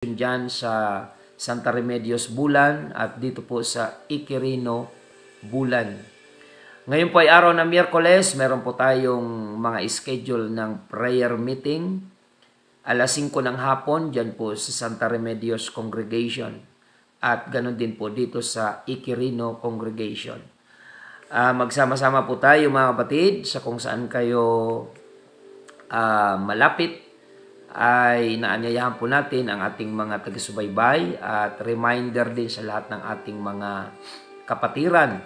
dyan sa Santa Remedios Bulan at dito po sa Iquirino Bulan. Ngayon po ay araw ng Miyerkules, meron po tayong mga schedule ng prayer meeting. Alas 5 ng hapon dyan po sa Santa Remedios Congregation at ganoon din po dito sa Iquirino Congregation. Magsama-sama po tayo mga kapatid sa kung saan kayo malapit ay naanyayahan po natin ang ating mga taga-subaybay at reminder din sa lahat ng ating mga kapatiran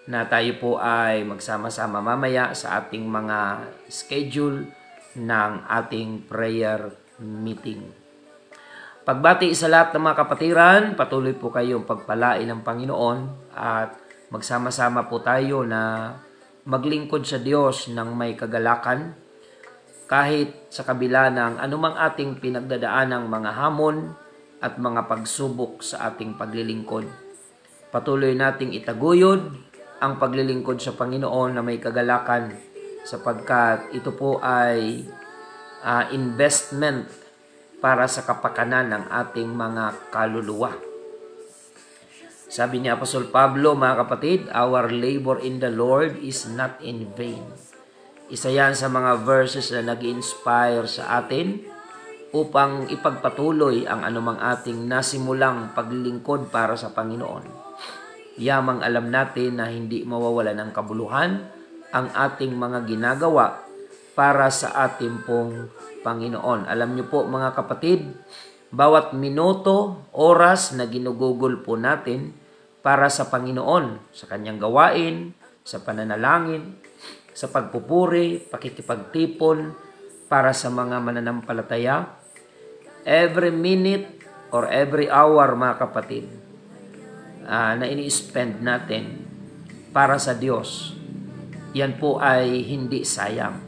na tayo po ay magsama-sama mamaya sa ating mga schedule ng ating prayer meeting. Pagbati sa lahat ng mga kapatiran, patuloy po kayong pagpalain ng Panginoon at magsama-sama po tayo na maglingkod sa Diyos ng may kagalakan kahit sa kabila ng anumang ating pinagdadaanang mga hamon at mga pagsubok sa ating paglilingkod. Patuloy nating itaguyod ang paglilingkod sa Panginoon na may kagalakan sapagkat ito po ay investment para sa kapakanan ng ating mga kaluluwa. Sabi ni Apostol Pablo, mga kapatid, our labor in the Lord is not in vain. Isa yan sa mga verses na nag-inspire sa atin upang ipagpatuloy ang anumang ating nasimulang paglilingkod para sa Panginoon. Yamang alam natin na hindi mawawala ng kabuluhan ang ating mga ginagawa para sa ating pong Panginoon. Alam niyo po mga kapatid, bawat minuto, oras na ginugugol po natin para sa Panginoon, sa kanyang gawain, sa pananalangin, sa pagpupuri, pakikipagtipon para sa mga mananampalataya. Every minute or every hour, mga kapatid, na ini-spend natin para sa Diyos, yan po ay hindi sayang.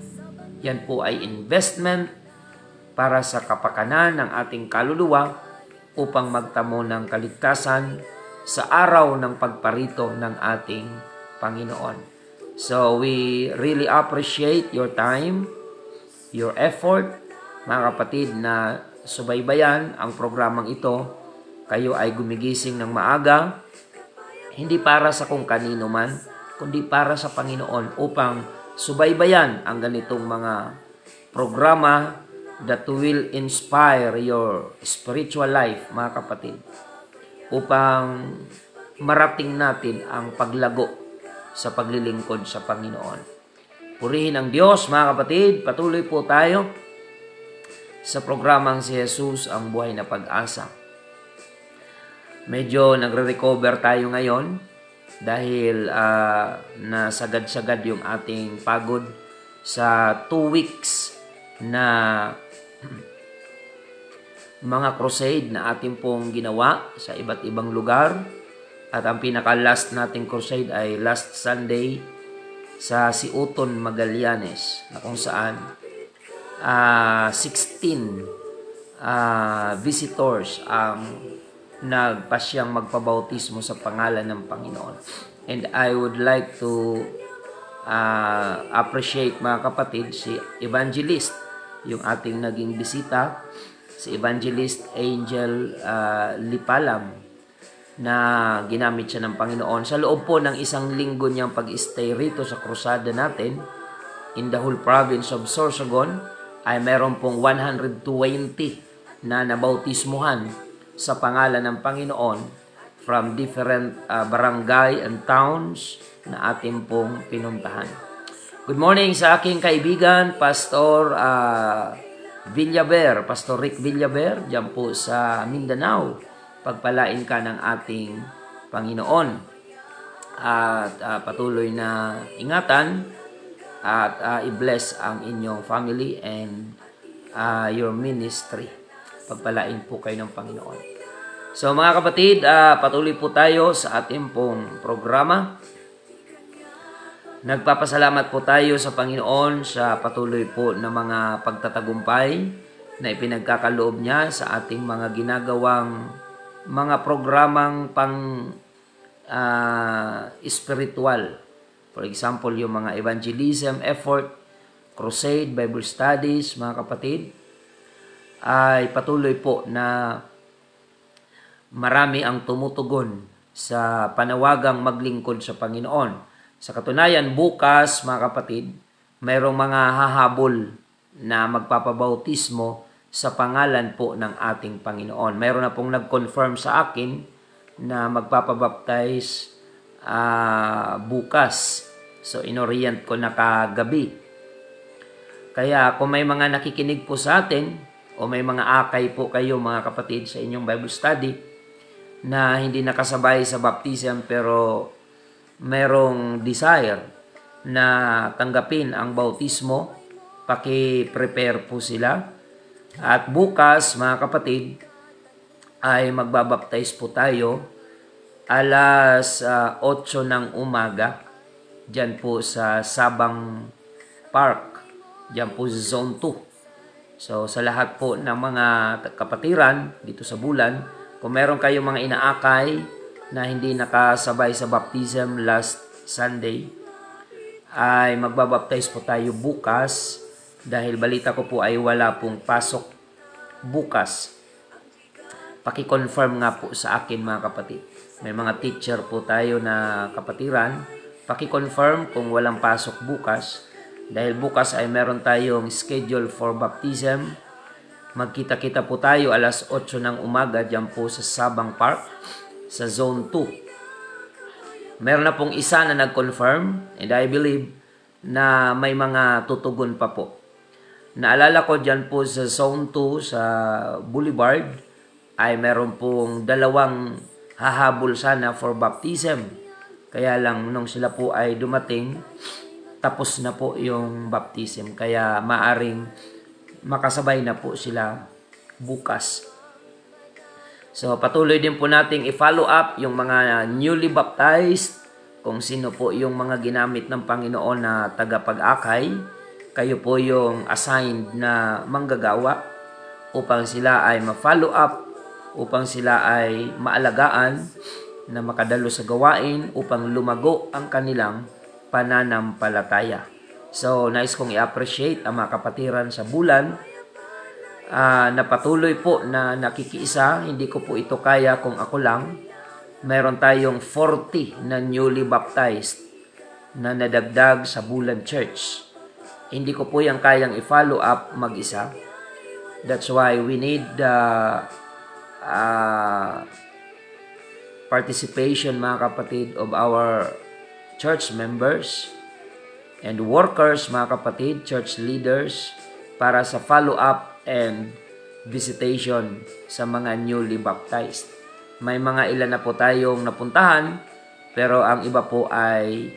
Yan po ay investment para sa kapakanan ng ating kaluluwa upang magtamo ng kaligtasan sa araw ng pagparito ng ating Panginoon. So, we really appreciate your time, your effort, mga kapatid, na subaybayan ang programang ito. Kayo ay gumigising ng maaga, hindi para sa kung kanino man, kundi para sa Panginoon upang subaybayan ang ganitong mga programa that will inspire your spiritual life, mga kapatid, upang marating natin ang paglago sa paglilingkod sa Panginoon. Purihin ang Diyos, mga kapatid. Patuloy po tayo sa programang si Jesus ang buhay na pag-asa. Medyo nagre-recover tayo ngayon dahil nasagad-sagad yung ating pagod sa 2 weeks na mga crusade na ating pong ginawa sa iba't ibang lugar. At ang pinaka-last nating crusade ay last Sunday sa Siuton, Magallanes, na kung saan 16 visitors ang nagpasyang magpabautismo sa pangalan ng Panginoon. And I would like to appreciate, mga kapatid, si Evangelist, yung ating naging bisita, si Evangelist Angel Lipalam, na ginamit siya ng Panginoon. Sa loob po ng isang linggo niyang pag-stay rito sa krusada natin, in the whole province of Sorsogon, ay meron pong 120 na nabautismuhan sa pangalan ng Panginoon from different barangay and towns na ating pong pinuntahan. Good morning sa aking kaibigan, Pastor Villaver, Pastor Rick Villaver, dyan po sa Mindanao. Pagpalain ka ng ating Panginoon at patuloy na ingatan at i-bless ang inyong family and your ministry. Pagpalain po kayo ng Panginoon. So mga kapatid, patuloy po tayo sa ating pong programa. Nagpapasalamat po tayo sa Panginoon sa patuloy po na mga pagtatagumpay na ipinagkakaloob niya sa ating mga ginagawang mga programang pang spiritual. For example, yung mga evangelism effort, crusade, Bible studies, mga kapatid, ay patuloy po na marami ang tumutugon sa panawagang maglingkod sa Panginoon. Sa katunayan, bukas mga kapatid, mayroong mga hahabol na magpapabautismo sa pangalan po ng ating Panginoon. Mayroon na pong nag-confirm sa akin na magpapabaptize bukas. So, inorient ko na kagabi. Kaya kung may mga nakikinig po sa atin o may mga akay po kayo mga kapatid sa inyong Bible study na hindi nakasabay sa baptism pero merong desire na tanggapin ang bautismo, paki-prepare po sila. At bukas mga kapatid ay magbabaptize po tayo alas 8 ng umaga dyan po sa Sabang Park, dyan po sa Zone 2. So sa lahat po ng mga kapatiran dito sa Bulan, kung meron kayong mga inaakay na hindi nakasabay sa baptism last Sunday, ay magbabaptize po tayo bukas dahil balita ko po ay wala pong pasok bukas. Paki-confirm nga po sa akin mga kapatid. May mga teacher po tayo na kapatiran. Paki-confirm kung walang pasok bukas. Dahil bukas ay meron tayong schedule for baptism. Magkita-kita po tayo alas 8 ng umaga dyan po sa Sabang Park sa Zone 2. Meron na pong isa na nag-confirm and I believe na may mga tutugon pa po. Naalala ko dyan po sa Zone 2 sa Boulevard ay meron pong 2 hahabol sana for baptism. Kaya lang nung sila po ay dumating, tapos na po yung baptism. Kaya maaring makasabay na po sila bukas. So patuloy din po nating i-follow up yung mga newly baptized, kung sino po yung mga ginamit ng Panginoon na tagapag-akay. Kayo po yung assigned na manggagawa upang sila ay ma-follow up, upang sila ay maalagaan na makadalo sa gawain upang lumago ang kanilang pananampalataya. So, nais kong i-appreciate ang mga kapatiran sa Bulan na patuloy po na nakikiisa. Hindi ko po ito kaya kung ako lang. Meron tayong 40 na newly baptized na nadagdag sa Bulan Church. Hindi ko po yan kayang i-follow up mag-isa. That's why we need participation mga kapatid of our church members and workers mga kapatid, church leaders para sa follow-up and visitation sa mga newly baptized. May mga ilan na po tayong napuntahan pero ang iba po ay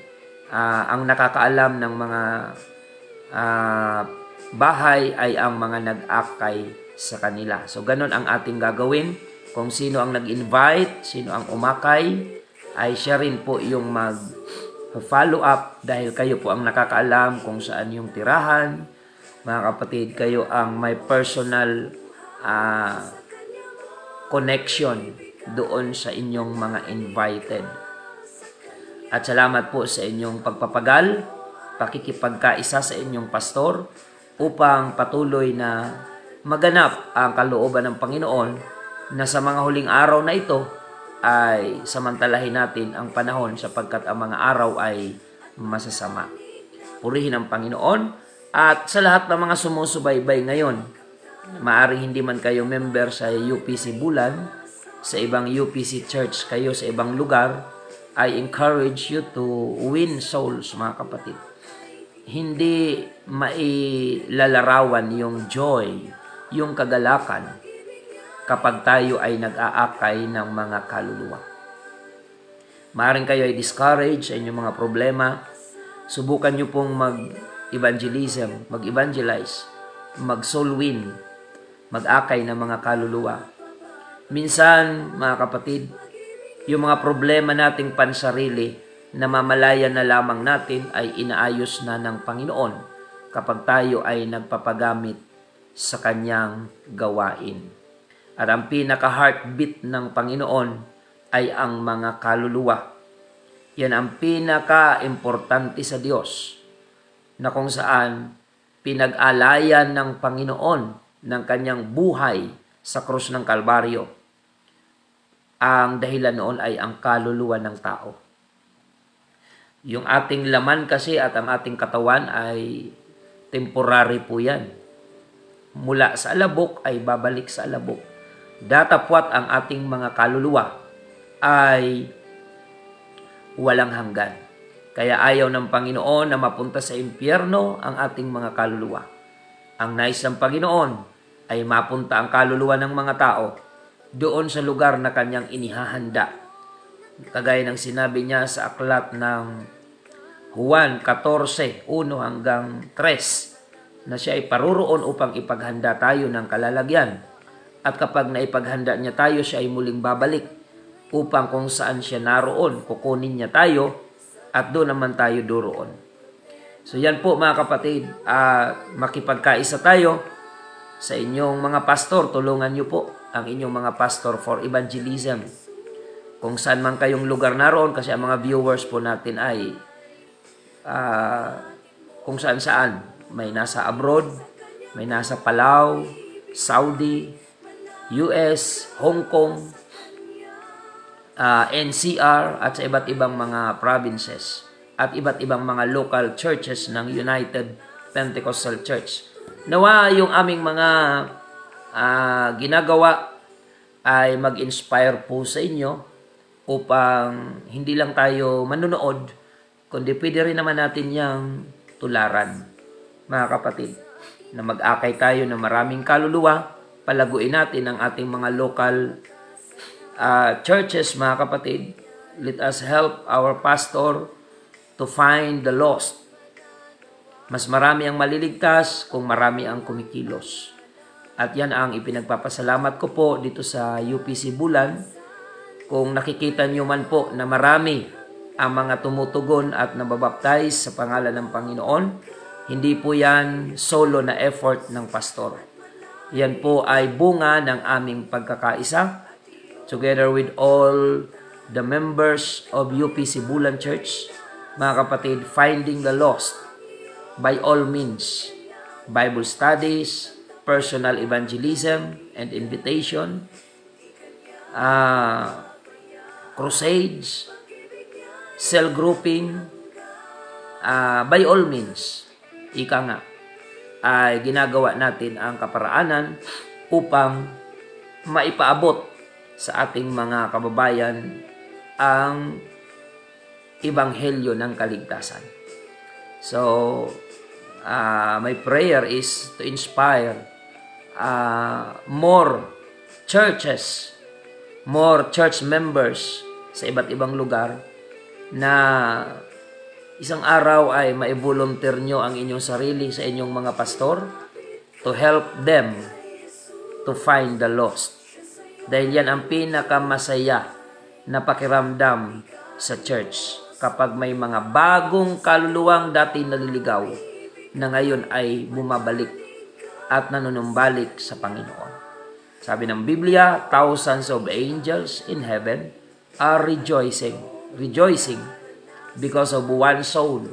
ang nakakaalam ng mga bahay ay ang mga nag-akay sa kanila. So ganun ang ating gagawin. Kung sino ang nag-invite, sino ang umakay, ay siya rin po yung mag-follow up dahil kayo po ang nakakaalam kung saan yung tirahan. Mga kapatid, kayo ang may personal connection doon sa inyong mga invited. At salamat po sa inyong pagpapagal, pakikipagkaisa sa inyong pastor upang patuloy na maganap ang kalooban ng Panginoon na sa mga huling araw na ito ay samantalahin natin ang panahon sapagkat ang mga araw ay masasama. Purihin ang Panginoon at sa lahat ng mga sumusubaybay ngayon, maaring hindi man kayo member sa UPC Bulan, sa ibang UPC Church kayo sa ibang lugar, I encourage you to win souls mga kapatid. Hindi mailalarawan yung joy, yung kagalakan kapag tayo ay nag-aakay ng mga kaluluwa. Maaring kayo ay discouraged sa inyong mga problema. Subukan nyo pong mag-evangelism, mag-evangelize, mag-soul win, mag-akay ng mga kaluluwa. Minsan, mga kapatid, yung mga problema nating pansarili, namamalayan na lamang natin ay inaayos na ng Panginoon kapag tayo ay nagpapagamit sa kanyang gawain. At ang pinaka-heartbeat ng Panginoon ay ang mga kaluluwa. Yan ang pinaka-importante sa Diyos na kung saan pinag-alayan ng Panginoon ng kanyang buhay sa krus ng Kalbaryo ang dahilan noon ay ang kaluluwa ng tao. Yung ating laman kasi at ang ating katawan ay temporary po yan. Mula sa alabok ay babalik sa alabok. Datapwat ang ating mga kaluluwa ay walang hanggan. Kaya ayaw ng Panginoon na mapunta sa impyerno ang ating mga kaluluwa. Ang nais ng Panginoon ay mapunta ang kaluluwa ng mga tao doon sa lugar na kanyang inihahanda. Kagaya ng sinabi niya sa aklat ng Juan 14:1 hanggang 3 na siya ay paruroon upang ipaghanda tayo ng kalalagyan. At kapag naipaghanda niya tayo, siya ay muling babalik upang kung saan siya naroon, kukunin niya tayo at doon naman tayo doroon. So yan po mga kapatid, makipagkaisa tayo sa inyong mga pastor. Tulungan niyo po ang inyong mga pastor for evangelism. Kung saan man kayong lugar naroon, kasi ang mga viewers po natin ay kung saan-saan. May nasa abroad, may nasa Palau, Saudi, US, Hong Kong, NCR at sa iba't ibang mga provinces at iba't ibang mga local churches ng United Pentecostal Church. Nawa yung aming mga ginagawa ay mag-inspire po sa inyo upang hindi lang tayo manunood, kundi pwede rin naman natin yung tularan, mga kapatid, na mag-akay tayo ng maraming kaluluwa, palaguin natin ang ating mga local churches, mga kapatid. Let us help our pastor to find the lost. Mas marami ang maliligtas kung marami ang kumikilos. At yan ang ipinagpapasalamat ko po dito sa UPC Bulan. Kung nakikita nyo man po na marami ang mga tumutugon at nababaptize sa pangalan ng Panginoon, hindi po yan solo na effort ng pastor. Yan po ay bunga ng aming pagkakaisa together with all the members of UPC Bulan Church. Mga kapatid, finding the lost by all means. Bible studies, personal evangelism and invitation, crusades, cell grouping, by all means, ika nga, ay ginagawa natin ang kaparaanan upang maipaabot sa ating mga kababayan ang ebanghelyo ng kaligtasan. So, my prayer is to inspire more churches, more church members sa iba't ibang lugar na isang araw ay ma-volunteer nyo ang inyong sarili sa inyong mga pastor to help them to find the lost. Dahil yan ang pinakamasaya na pakiramdam sa church. Kapag may mga bagong kaluluwang dati naliligaw na ngayon ay bumabalik at nanunumbalik sa Panginoon. Sabi ng Biblia, thousands of angels in heaven are rejoicing because of one soul.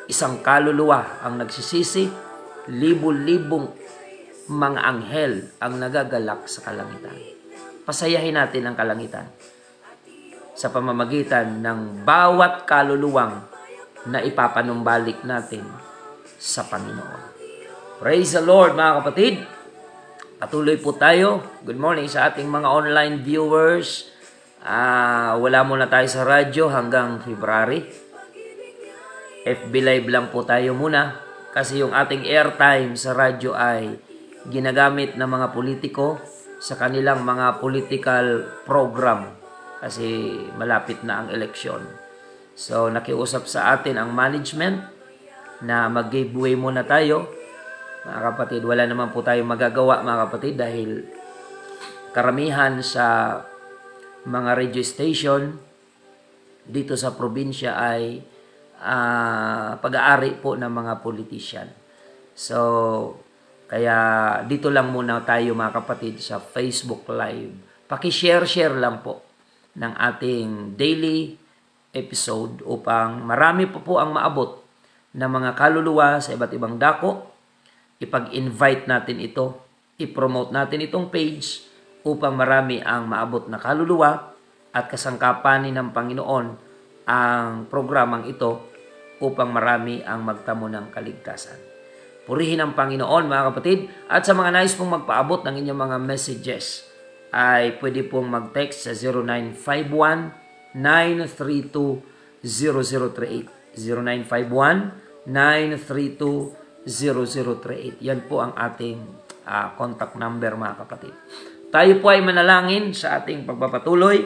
Isang kaluluwa ang nagsisisi, libu-libong mga anghel ang nagagalak sa kalangitan. Pasayahin natin ang kalangitan sa pamamagitan ng bawat kaluluwang na ipapanumbalik natin sa Panginoon. Praise the Lord, mga kapatid. Patuloy po tayo. Good morning sa ating mga online viewers. Wala muna tayo sa radyo hanggang February. FB Live lang po tayo muna kasi yung ating airtime sa radyo ay ginagamit ng mga politiko sa kanilang mga political program kasi malapit na ang eleksyon. So nakiusap sa atin ang management na mag-giveaway muna tayo. Mga kapatid, wala naman po tayong magagawa, mga kapatid, dahil karamihan sa mga radio station dito sa probinsya ay pag-aari po ng mga politician. So, kaya dito lang muna tayo, mga kapatid, sa Facebook Live. Paki-share lang po ng ating daily episode upang marami po ang maabot na mga kaluluwa sa iba't ibang dako. Ipag-invite natin ito, i-promote natin itong page upang marami ang maabot na kaluluwa at kasangkapanin ng Panginoon ang programang ito upang marami ang magtamo ng kaligtasan. Purihin ang Panginoon mga kapatid, at sa mga nais pong magpaabot ng inyong mga messages ay pwede pong mag-text sa 0951-932-0038. 0951-932-0038. Yan po ang ating contact number mga kapatid. Tayo po ay manalangin sa ating pagpapatuloy.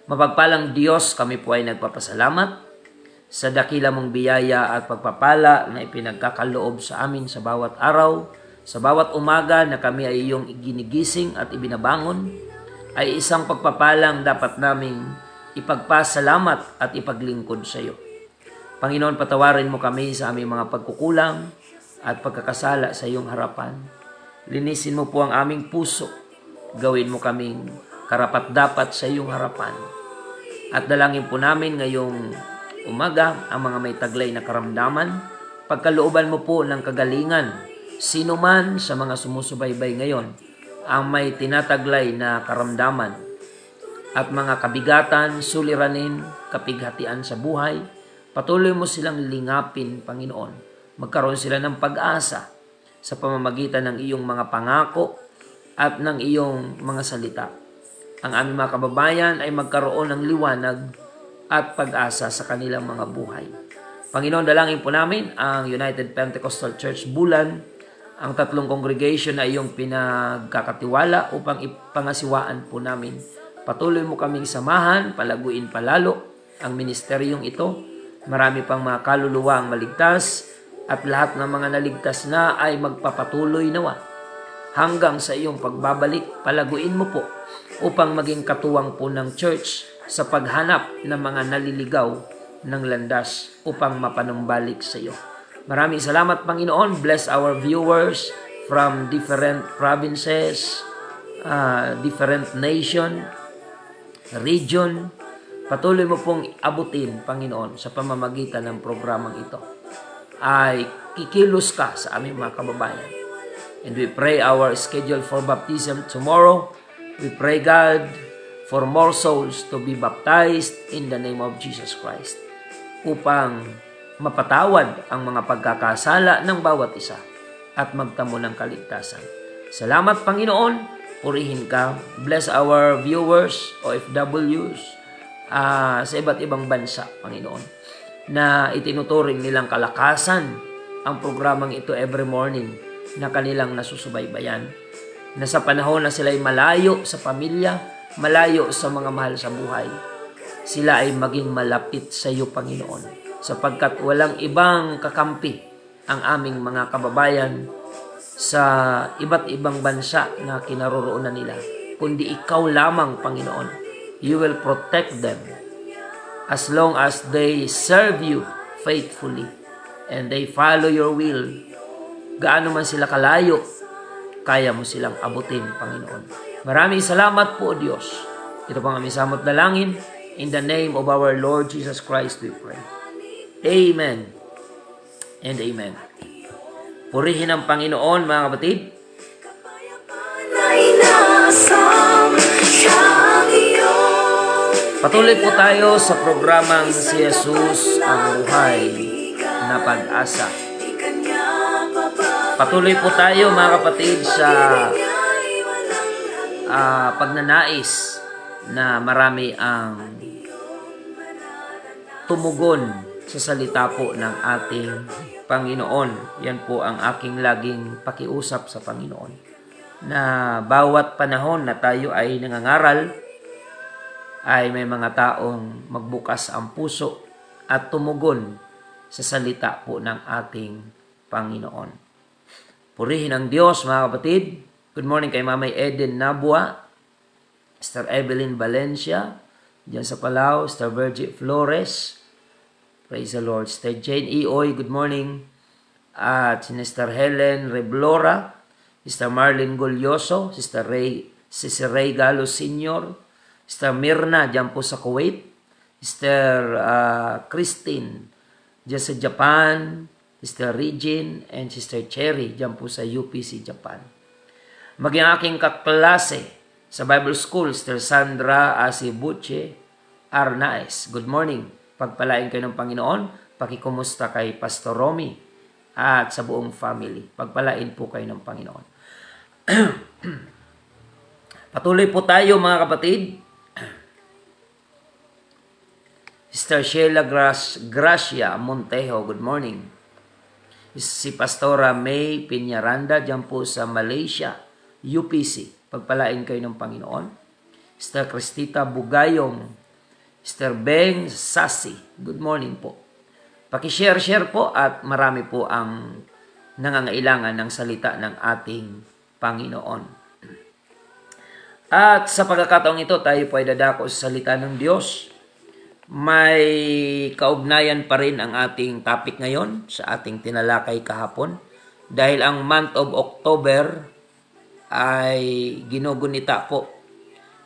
Mapagpalang Diyos, kami po ay nagpapasalamat sa dakila mong biyaya at pagpapala na ipinagkakaloob sa amin sa bawat araw, sa bawat umaga na kami ay iyong ginigising at ibinabangon, ay isang pagpapalang dapat naming ipagpasalamat at ipaglingkod sa iyo. Panginoon, patawarin mo kami sa aming mga pagkukulang at pagkakasala sa iyong harapan. Linisin mo po ang aming puso. Gawin mo kaming karapat-dapat sa iyong harapan. At dalangin po namin ngayong umaga ang mga may taglay na karamdaman. Pagkalooban mo po ng kagalingan. Sino man sa mga sumusubaybay ngayon ang may tinataglay na karamdaman at mga kabigatan, suliranin, kapighatian sa buhay, patuloy mo silang lingapin, Panginoon. Magkaroon sila ng pag-asa sa pamamagitan ng iyong mga pangako at ng iyong mga salita. Ang aming mga kababayan ay magkaroon ng liwanag at pag-asa sa kanilang mga buhay. Panginoon, dalangin po namin ang United Pentecostal Church Bulan, ang 3 congregation na iyong pinagkakatiwala upang ipangasiwaan po namin. Patuloy mo kaming samahan, palaguin palalo ang ministeryong ito. Marami pang mga kaluluwa ang maligtas at lahat ng mga naligtas na ay magpapatuloy nawa hanggang sa iyong pagbabalik. Palaguin mo po upang maging katuwang po ng church sa paghanap ng mga naliligaw ng landas upang mapanumbalik sa iyo. Maraming salamat, Panginoon. Bless our viewers from different provinces, different nation, region. Patuloy mo pong abutin, Panginoon, sa pamamagitan ng programang ito. Ay kikilos ka sa aming mga kababayan. And we pray our schedule for baptism tomorrow. We pray, God, for more souls to be baptized in the name of Jesus Christ upang mapatawad ang mga pagkakasala ng bawat isa at magtamo ng kaligtasan. Salamat, Panginoon. Purihin ka. Bless our viewers, OFWs, sa iba't ibang bansa, Panginoon, na itinuturing nilang kalakasan ang programang ito every morning na kanilang nasusubaybayan. Na sa panahon na sila ay malayo sa pamilya, malayo sa mga mahal sa buhay, sila ay maging malapit sa iyo, Panginoon, sapagkat walang ibang kakampi ang aming mga kababayan sa iba't ibang bansa na kinaroroonan nila, kundi ikaw lamang, Panginoon. You will protect them as long as they serve you faithfully and they follow your will. Gaano man sila kalayo, kaya mo silang abutin, Panginoon. Maraming salamat po, Diyos. Ito pang aming samot dalangin. In the name of our Lord Jesus Christ we pray. Amen and amen. Purihin ang Panginoon, mga kapatid. Patuloy po tayo sa programang Si Jesus ang Buhay na Pag-asa. Patuloy po tayo, mga kapatid, sa pagnanais na marami ang tumugon sa salita po ng ating Panginoon. Yan po ang aking laging pakiusap sa Panginoon, na bawat panahon na tayo ay nangangaral, ay may mga taong magbukas ang puso at tumugon sa salita po ng ating Panginoon. Purihin ang Diyos, mga kapatid. Good morning kay Mamay Eden Nabua, Sister Evelyn Valencia, diyan sa Palau, Sister Virgie Flores, praise the Lord. Sister Jane Ioy, good morning. At Sister Helen Reblora, Sister Marlene Golyoso, Sister Ray Galo Sr., Sister Mirna, diyan po sa Kuwait, Sister Christine, diyan sa Japan, Sister Regine, and Sister Cherry, diyan po sa UPC, Japan. Maging aking kaklase sa Bible School, Sister Sandra Asibuche Arnaez. Good morning. Pagpalain kayo ng Panginoon. Pakikumusta kay Pastor Romy at sa buong family. Pagpalain po kayo ng Panginoon. Patuloy po tayo mga kapatid. Sister Sheila Gracia Montejo, good morning. Si Pastora May Piñaranda, dyan po sa Malaysia, UPC. Pagpalain kayo ng Panginoon. Sister Cristita Bugayong, Sister Beng Sasi, good morning po. Pakishare po at marami po ang nangangailangan ng salita ng ating Panginoon. At sa pagkakataong ito, tayo po ay dadako sa salita ng Diyos. May kaugnayan pa rin ang ating topic ngayon sa ating tinalakay kahapon. Dahil ang month of October ay ginugunita po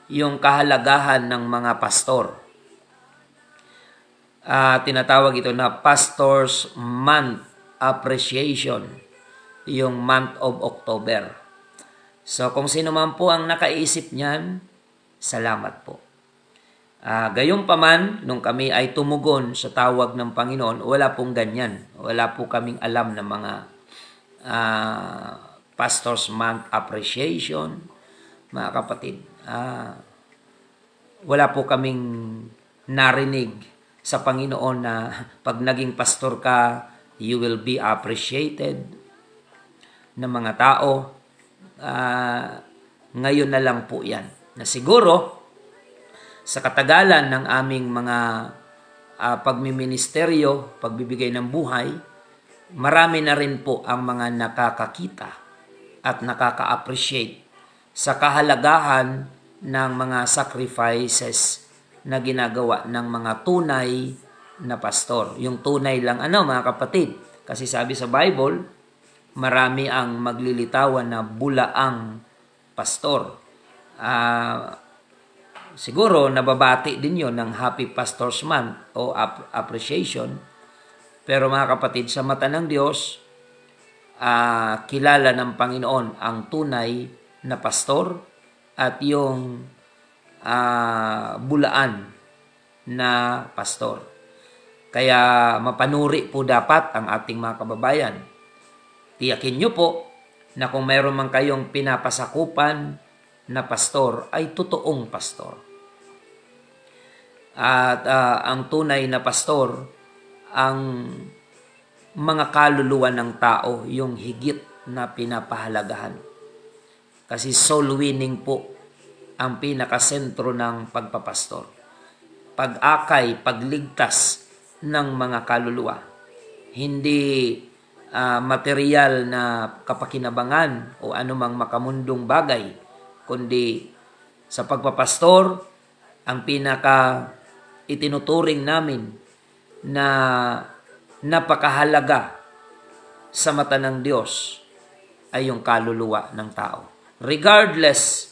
yung kahalagahan ng mga pastor. Tinatawag ito na Pastor's Month Appreciation, yung month of October. So kung sino man po ang nakaisip niyan, salamat po. Gayunpaman, nung kami ay tumugon sa tawag ng Panginoon, wala pong ganyan. Wala po kaming alam ng mga Pastor's Month Appreciation, mga kapatid. Wala po kaming narinig sa Panginoon na pag naging pastor ka, you will be appreciated ng mga tao. Ngayon na lang po yan. Na siguro, sa katagalan ng aming mga pagmiministeryo, pagbibigay ng buhay, marami na rin po ang mga nakakakita at nakaka-appreciate sa kahalagahan ng mga sacrifices na ginagawa ng mga tunay na pastor. Yung tunay lang mga kapatid. Kasi sabi sa Bible, marami ang maglilitawan na bulaang pastor. Siguro nababati din yon ng Happy Pastor's Month o appreciation. Pero mga kapatid, sa mata ng Diyos, kilala ng Panginoon ang tunay na pastor at yung bulaan na pastor. Kaya mapanuri po dapat ang ating mga kababayan. Tiyakin nyo po na kung mayroon man kayong pinapasakupan na pastor ay totoong pastor. At ang tunay na pastor, ang mga kaluluwa ng tao yung higit na pinapahalagahan. Kasi soul winning po ang pinakasentro ng pagpapastor. Pag-akay, pagligtas ng mga kaluluwa. Hindi material na kapakinabangan o anumang makamundong bagay, kundi sa pagpapastor, ang pinaka itinuturing namin na napakahalaga sa mata ng Diyos ay yung kaluluwa ng tao. Regardless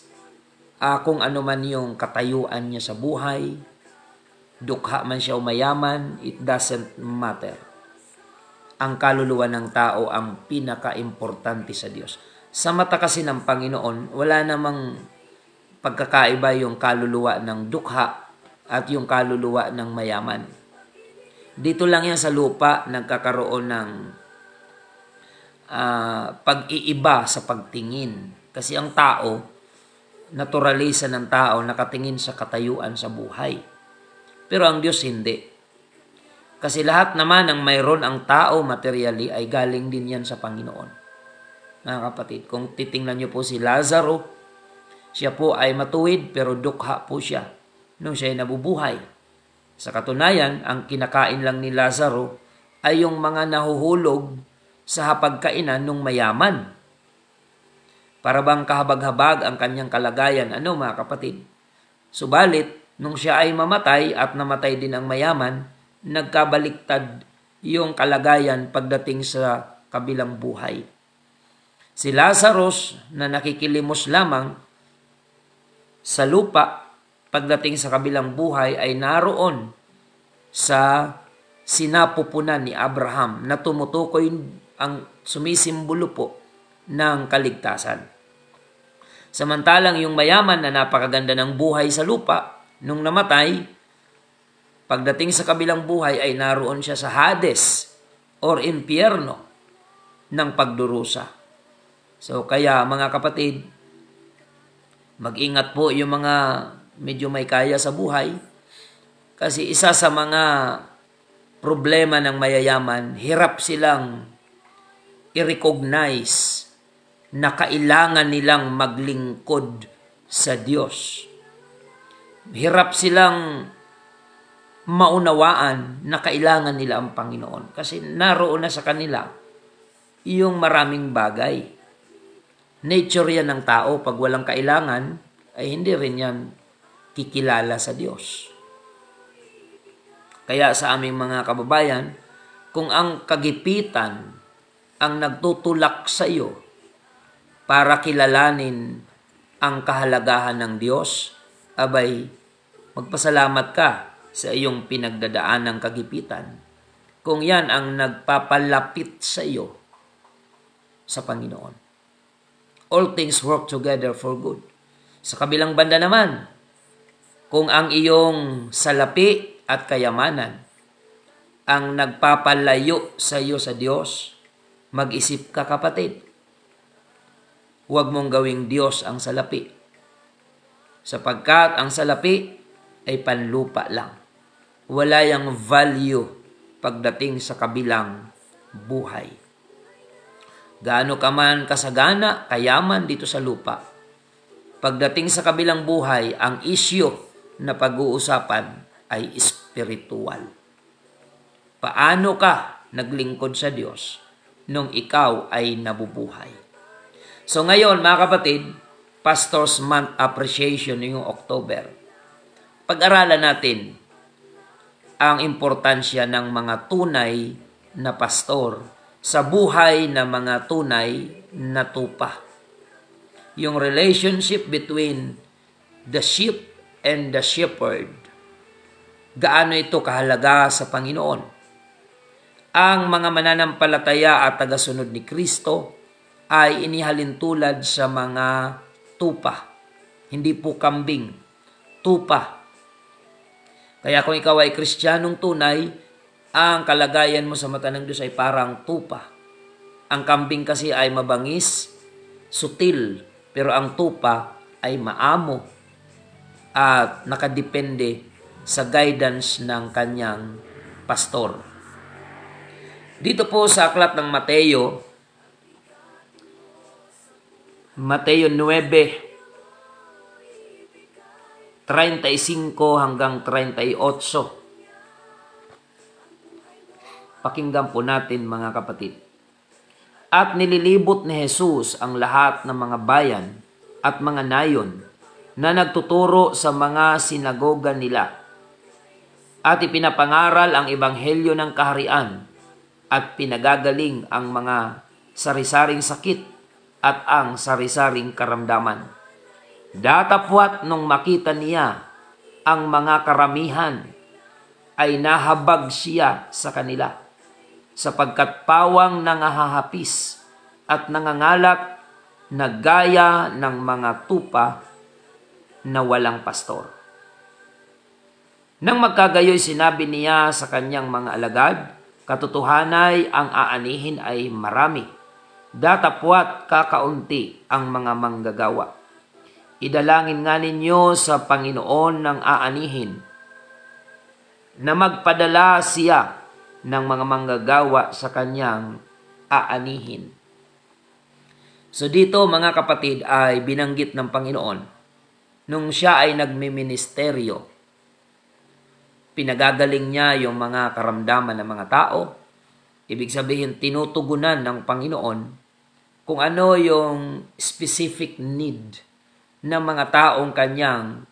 kung ano man yung katayuan niya sa buhay, dukha man siya o mayaman, it doesn't matter. Ang kaluluwa ng tao ang pinaka-importante sa Diyos. Sa mata kasi ng Panginoon, wala namang pagkakaiba yung kaluluwa ng dukha at yung kaluluwa ng mayaman. Dito lang yan sa lupa nagkakaroon ng pag-iiba sa pagtingin. Kasi ang tao, naturalisa ng tao, nakatingin sa katayuan sa buhay. Pero ang Diyos hindi. Kasi lahat naman ng mayroon ang tao materially ay galing din yan sa Panginoon. Mga kapatid, kung titingnan niyo po si Lazaro, siya po ay matuwid pero dukha po siya nung siya ay nabubuhay. Sa katunayan, ang kinakain lang ni Lazaro ay yung mga nahuhulog sa hapagkainan ng mayaman. Para bang kahabag-habag ang kanyang kalagayan, mga kapatid? Subalit, nung siya ay mamatay at namatay din ang mayaman, nagkabaliktad yung kalagayan pagdating sa kabilang buhay. Si Lazarus na nakikilimos lamang sa lupa, pagdating sa kabilang buhay ay naroon sa sinapupunan ni Abraham na tumutukoy ang sumisimbolo po ng kaligtasan. Samantalang yung mayaman na napakaganda ng buhay sa lupa, nung namatay, pagdating sa kabilang buhay ay naroon siya sa Hades or impyerno ng pagdurusa. So kaya mga kapatid, mag-ingat po yung mga medyo may kaya sa buhay, kasi isa sa mga problema ng mayayaman, hirap silang i-recognize na kailangan nilang maglingkod sa Diyos. Hirap silang maunawaan na kailangan nila ang Panginoon kasi naroon na sa kanila yung maraming bagay. Nature yan ng tao. Pag walang kailangan, ay hindi rin yan kikilala sa Diyos. Kaya sa aming mga kababayan, kung ang kagipitan ang nagtutulak sa iyo para kilalanin ang kahalagahan ng Diyos, abay, magpasalamat ka sa iyong pinagdadaan ng kagipitan kung yan ang nagpapalapit sa iyo sa Panginoon. All things work together for good. Sa kabilang banda naman, kung ang iyong salapi at kayamanan ang nagpapalayo sa iyo sa Diyos, mag-isip ka kapatid. Huwag mong gawing Diyos ang salapi. Sapagkat ang salapi ay panlupa lang. Wala yang value pagdating sa kabilang buhay. Gaano ka man kasagana, kayaman dito sa lupa, pagdating sa kabilang buhay, ang isyu na pag-uusapan ay spiritual. Paano ka naglingkod sa Diyos nung ikaw ay nabubuhay? So ngayon mga kapatid, Pastor's Month Appreciation yung October. Pag-aralan natin ang importansya ng mga tunay na pastor sa buhay ng mga tunay na tupa. Yung relationship between the sheep and the shepherd. Gaano ito kahalaga sa Panginoon? Ang mga mananampalataya at tagasunod ni Kristo ay inihalin tulad sa mga tupa. Hindi po kambing. Tupa. Kaya kung ikaw ay Kristiyanong tunay, ang kalagayan mo sa mata ng Diyos ay parang tupa. Ang kambing kasi ay mabangis, sutil, pero ang tupa ay maamo at nakadepende sa guidance ng kanyang pastor. Dito po sa aklat ng Mateo 9:35 hanggang 38. Pakinggan po natin mga kapatid. At nililibot ni Jesus ang lahat ng mga bayan at mga nayon na nagtuturo sa mga sinagoga nila at ipinapangaral ang ebanghelyo ng kaharian at pinagagaling ang mga sari-saring sakit at ang sari-saring karamdaman. Datapwat nung makita niya ang mga karamihan ay nahabag siya sa kanila, sapagkat pawang nangahahapis at nangangalak na gaya ng mga tupa na walang pastor. Nang magkagayoy sinabi niya sa kanyang mga alagad, katotohanay ang aanihin ay marami, datapwat kakaunti ang mga manggagawa. Idalangin nga ninyo sa Panginoon ng aanihin na magpadala siya ng mga manggagawa sa kanyang aanihin. So dito mga kapatid ay binanggit ng Panginoon nung siya ay nagmiministeryo. Pinagagaling niya yung mga karamdaman ng mga tao. Ibig sabihin tinutugunan ng Panginoon kung ano yung specific need ng mga taong kanyang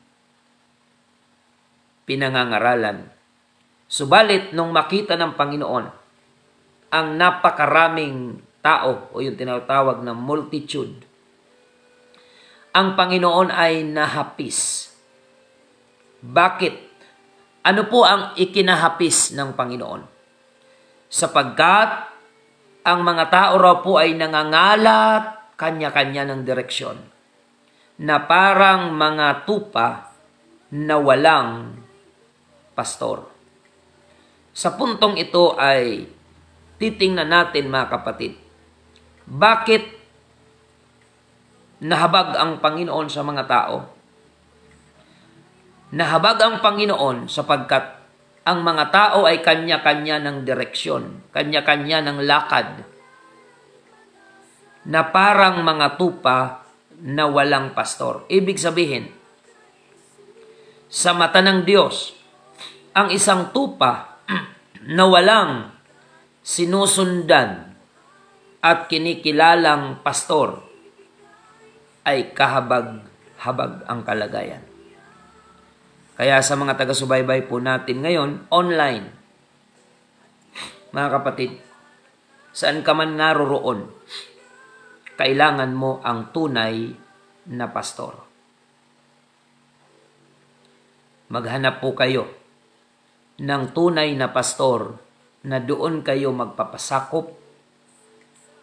pinangangaralan. Subalit, nung makita ng Panginoon ang napakaraming tao o yung tinatawag na multitude, ang Panginoon ay nahapis. Bakit? Ano po ang ikinahapis ng Panginoon? Sapagkat ang mga tao raw po ay nangangalat kanya-kanya ng direksyon. na parang mga tupa na walang pastor. Sa puntong ito ay titingnan natin, mga kapatid, bakit nahabag ang Panginoon sa mga tao? Nahabag ang Panginoon sapagkat ang mga tao ay kanya-kanya ng direksyon, kanya-kanya ng lakad, na parang mga tupa na walang pastor. Ibig sabihin, sa mata ng Diyos, ang isang tupa na walang sinusundan at kinikilalang pastor ay kahabag-habag ang kalagayan. Kaya sa mga taga-subaybay po natin ngayon, online, mga kapatid, saan ka man naroroon, kailangan mo ang tunay na pastor. Maghanap po kayo ng tunay na pastor na doon kayo magpapasakop,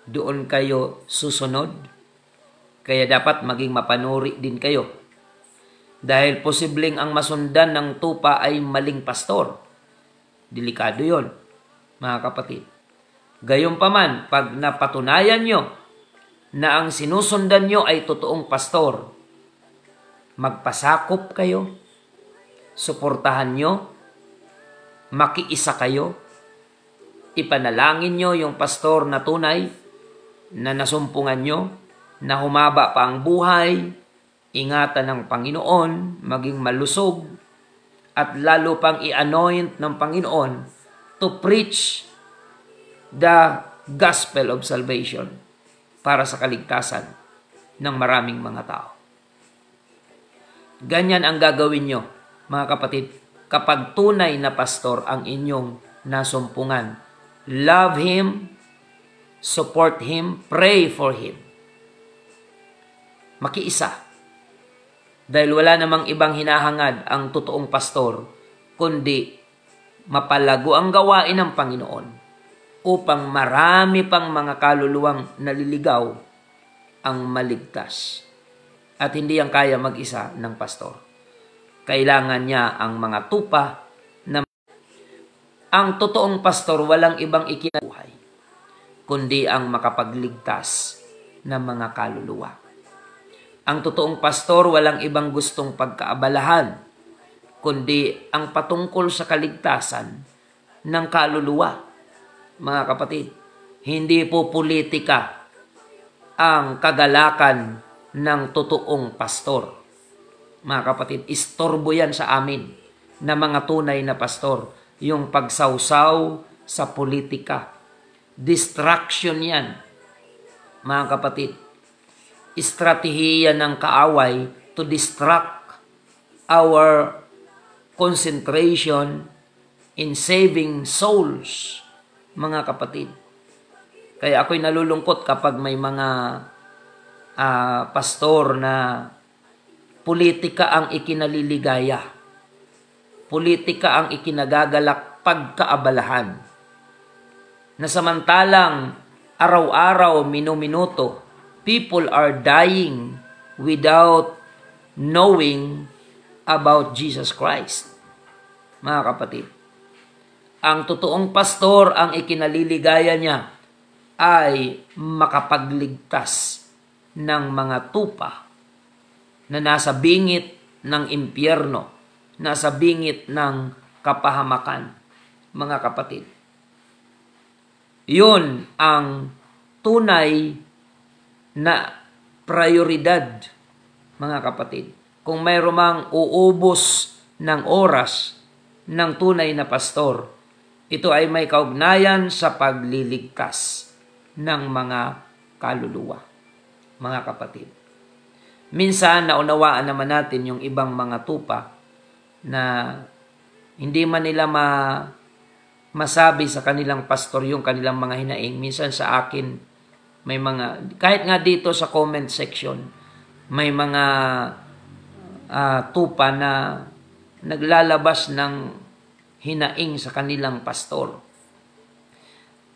doon kayo susunod, kaya dapat maging mapanuri din kayo. Dahil posibleng ang masundan ng tupa ay maling pastor. Delikado yon, mga kapatid. Gayunpaman, pag napatunayan nyo na ang sinusundan nyo ay totoong pastor, magpasakop kayo, suportahan nyo, makiisa kayo, ipanalangin nyo yung pastor na tunay, na nasumpungan nyo, na humaba pa ang buhay, ingatan ng Panginoon, maging malusog, at lalo pang i-anoint ng Panginoon to preach the gospel of salvation para sa kaligtasan ng maraming mga tao. Ganyan ang gagawin nyo, mga kapatid, kapag tunay na pastor ang inyong nasumpungan. Love him, support him, pray for him. Makiisa. Dahil wala namang ibang hinahangad ang totoong pastor, kundi mapalago ang gawain ng Panginoon upang marami pang mga kaluluwang naliligaw ang maligtas. At hindi yan kaya mag-isa ng pastor. Kailangan niya ang mga tupa na ang totoong pastor walang ibang ikinabuhay, kundi ang makapagligtas ng mga kaluluwa. Ang totoong pastor walang ibang gustong pagkaabalahan, kundi ang patungkol sa kaligtasan ng kaluluwa. Mga kapatid, hindi po politika ang kagalakan ng totoong pastor. Mga kapatid, istorbo yan sa amin na mga tunay na pastor, yung pagsawsaw sa politika. Distraction yan, mga kapatid. Estratehiya ng kaaway to distract our concentration in saving souls, mga kapatid. Kaya ako'y nalulungkot kapag may mga pastor na politika ang ikinaliligaya, politika ang ikinagagalak pagkaabalahan, na samantalang araw-araw, minuminuto, people are dying without knowing about Jesus Christ. Mga kapatid, ang totoong pastor, ang ikinaliligaya niya ay makapagligtas ng mga tupa na nasa bingit ng impyerno, nasa bingit ng kapahamakan. Mga kapatid, yun ang tunay na prioridad, mga kapatid. Kung mayroon mang uubos ng oras ng tunay na pastor, ito ay may kaugnayan sa pagliligtas ng mga kaluluwa, mga kapatid. Minsan, naunawaan naman natin yung ibang mga tupa na hindi man nila masabi sa kanilang pastor yung kanilang mga hinaing. Minsan sa akin, may mga, kahit nga dito sa comment section, may mga tupa na naglalabas ng hinaing sa kanilang pastor.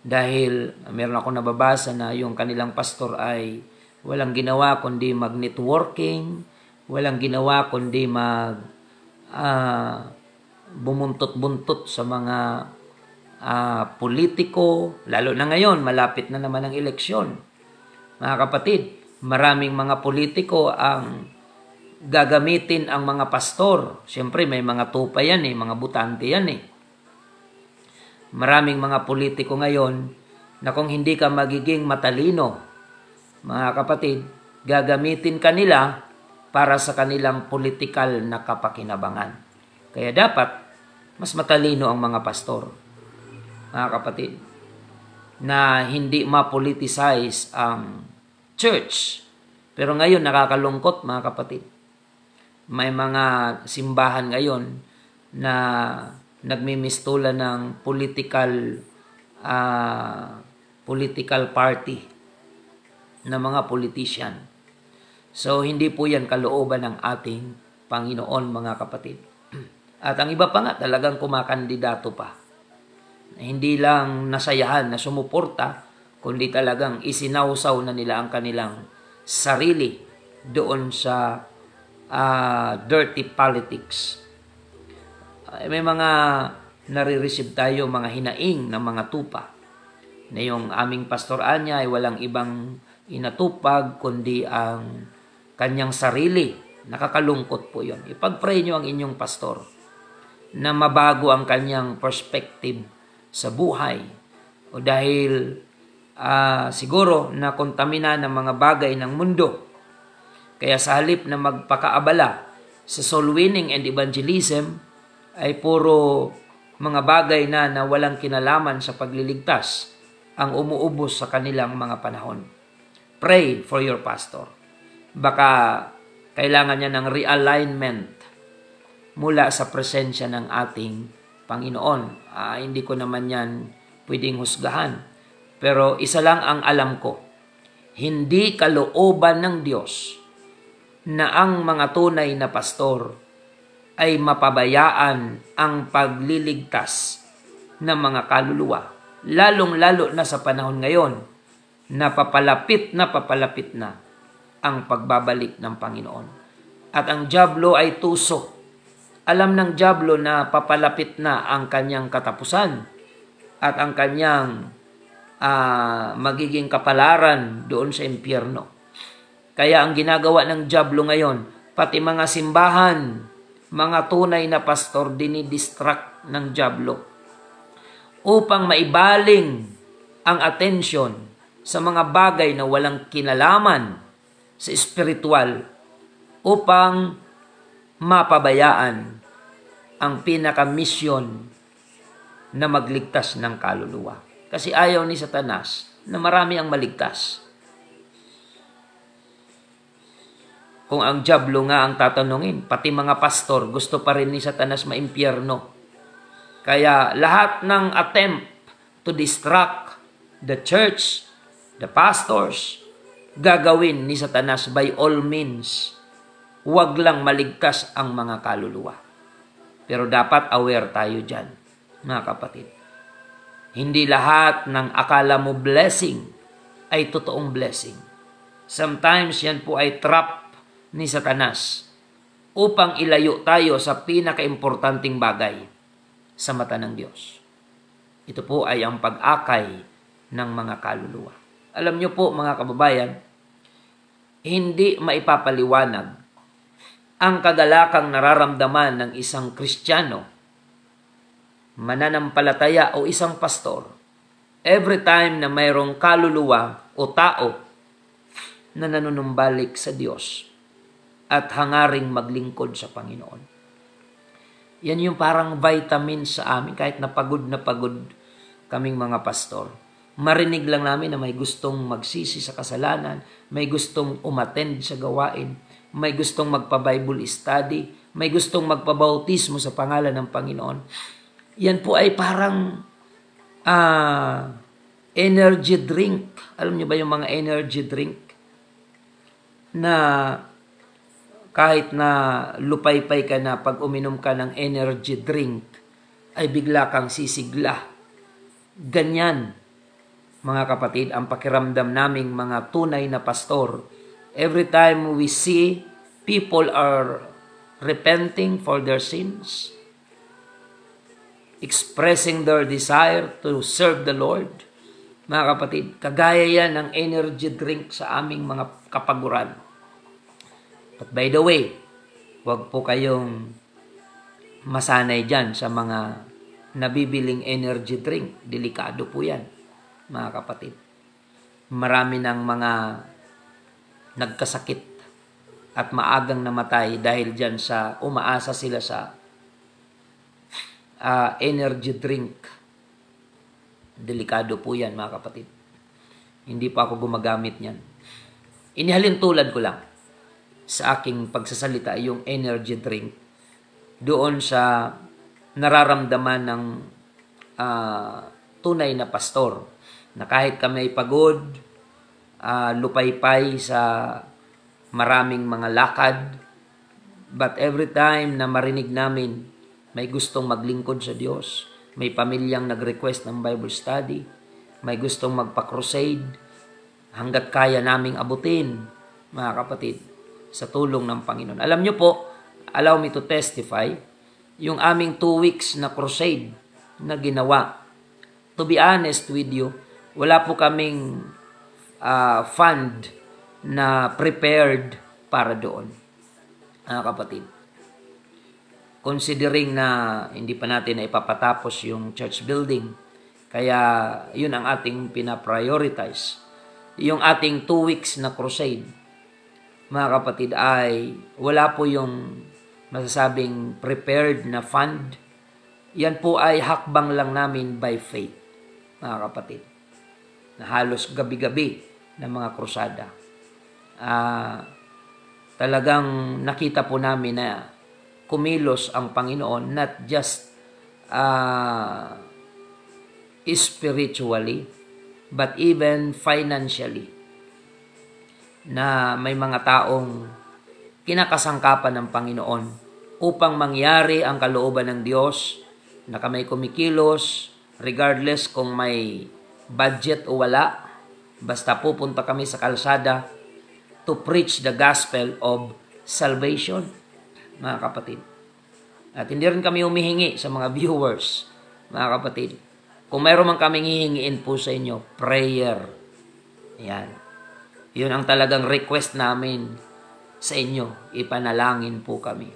Dahil meron ako nababasa na yung kanilang pastor ay walang ginawa kundi mag-networking, walang ginawa kundi bumuntot-buntot sa mga politiko, lalo na ngayon, malapit na naman ang eleksyon. Mga kapatid, maraming mga politiko ang gagamitin ang mga pastor. Siyempre, may mga tupa yan mga butante yan Maraming mga politiko ngayon na kung hindi ka magiging matalino, mga kapatid, gagamitin ka nila para sa kanilang politikal na kapakinabangan. Kaya dapat, mas matalino ang mga pastor, mga kapatid, na hindi ma-politicize ang church. Pero ngayon, nakakalungkot, mga kapatid. May mga simbahan ngayon na nagmimistula ng political party na mga politician. So, hindi po yan kalooban ng ating Panginoon, mga kapatid. At ang iba pa nga, talagang kumakandidato pa. Hindi lang nasayahan na sumuporta, kundi talagang isinawsaw na nila ang kanilang sarili doon sa dirty politics. May mga nare-receive tayo, mga hinaing ng mga tupa, na yung aming pastor Anya ay walang ibang inatupag kundi ang kanyang sarili. Nakakalungkot po yun. Ipag-pray nyo ang inyong pastor na mabago ang kanyang perspective sa buhay. O dahil siguro na kontamina ng mga bagay ng mundo. Kaya sa halip na magpakaabala sa soul winning and evangelism, ay puro mga bagay na walang kinalaman sa pagliligtas ang umuubos sa kanilang mga panahon. Pray for your pastor. Baka kailangan niya ng realignment mula sa presensya ng ating Panginoon. Hindi ko naman yan pwedeng husgahan. Pero isa lang ang alam ko. Hindi kalooban ng Diyos na ang mga tunay na pastor ay mapabayaan ang pagliligtas ng mga kaluluwa. Lalong-lalo na sa panahon ngayon na papalapit na ang pagbabalik ng Panginoon. At ang dyablo ay tuso. Alam ng dyablo na papalapit na ang kanyang katapusan at ang kanyang magiging kapalaran doon sa impyerno. Kaya ang ginagawa ng dyablo ngayon, pati mga simbahan, mga tunay na pastor, dinidistract ng dyablo upang maibaling ang atensyon sa mga bagay na walang kinalaman sa espiritual upang mapabayaan ang pinaka-mission na magligtas ng kaluluwa. Kasi ayaw ni Satanas na marami ang maligtas. Kung ang dyablo nga ang tatanungin, pati mga pastor, gusto pa rin ni Satanas maimpyerno. Kaya lahat ng attempt to distract the church, the pastors, gagawin ni Satanas by all means. Huwag lang maligtas ang mga kaluluwa. Pero dapat aware tayo dyan, mga kapatid. Hindi lahat ng akala mo blessing ay totoong blessing. Sometimes yan po ay trap ni Satanas upang ilayo tayo sa pinaka-importanting bagay sa mata ng Diyos. Ito po ay ang pag-akay ng mga kaluluwa. Alam niyo po, mga kababayan, hindi maipapaliwanag ang kagalakang nararamdaman ng isang Kristiyano, mananampalataya o isang pastor every time na mayroong kaluluwa o tao na nanunumbalik sa Diyos at hangaring maglingkod sa Panginoon. Yan yung parang vitamin sa amin kahit na pagod kaming mga pastor. Marinig lang namin na may gustong magsisi sa kasalanan, may gustong umattend sa gawain, may gustong magpa-Bible study, may gustong magpabautismo sa pangalan ng Panginoon. Yan po ay parang energy drink. Alam niyo ba yung mga energy drink? Na kahit na lupaypay ka na pag uminom ka ng energy drink, ay bigla kang sisigla. Ganyan, mga kapatid, ang pakiramdam naming mga tunay na pastor Every time we see people are repenting for their sins, expressing their desire to serve the Lord, mga kapatid, kagaya yan ng energy drink sa aming mga kapaguran. But by the way, huwag po kayong masanay dyan sa mga nabibiling energy drink. Delikado po yan, mga kapatid. Marami ng mga nagkasakit at maagang namatay dahil dyan sa umaasa sila sa energy drink. Delikado po yan, mga kapatid. Hindi pa ako gumagamit niyan. Inihalin tulad ko lang sa aking pagsasalita yung energy drink doon sa nararamdaman ng tunay na pastor na kahit kami pagod, lupaypay sa maraming mga lakad, but every time na marinig namin may gustong maglingkod sa Diyos, may pamilyang nag-request ng Bible study, may gustong magpa-crusade, hanggat kaya naming abutin, mga kapatid, sa tulong ng Panginoon. Alam nyo po, allow me to testify, yung aming 2 weeks na crusade na ginawa, to be honest with you, wala po kaming fund na prepared para doon, mga kapatid. Considering na hindi pa natin na ipapatapos yung church building, kaya yun ang ating pinaprioritize. Yung ating 2 weeks na crusade, mga kapatid, ay wala po yung masasabing prepared na fund. Yan po ay hakbang lang namin by faith, mga kapatid, na halos gabi-gabi ng mga krusada. Talagang nakita po namin na kumilos ang Panginoon, not just spiritually, but even financially, na may mga taong kinakasangkapan ng Panginoon upang mangyari ang kalooban ng Diyos, na kami kumikilos regardless kung may budget o wala, basta pupunta kami sa kalsada to preach the gospel of salvation, mga kapatid. At hindi rin kami humihingi sa mga viewers, mga kapatid. Kung mayroon man kaming hihingiin po sa inyo, prayer. Yan. Yun ang talagang request namin sa inyo. Ipanalangin po kami.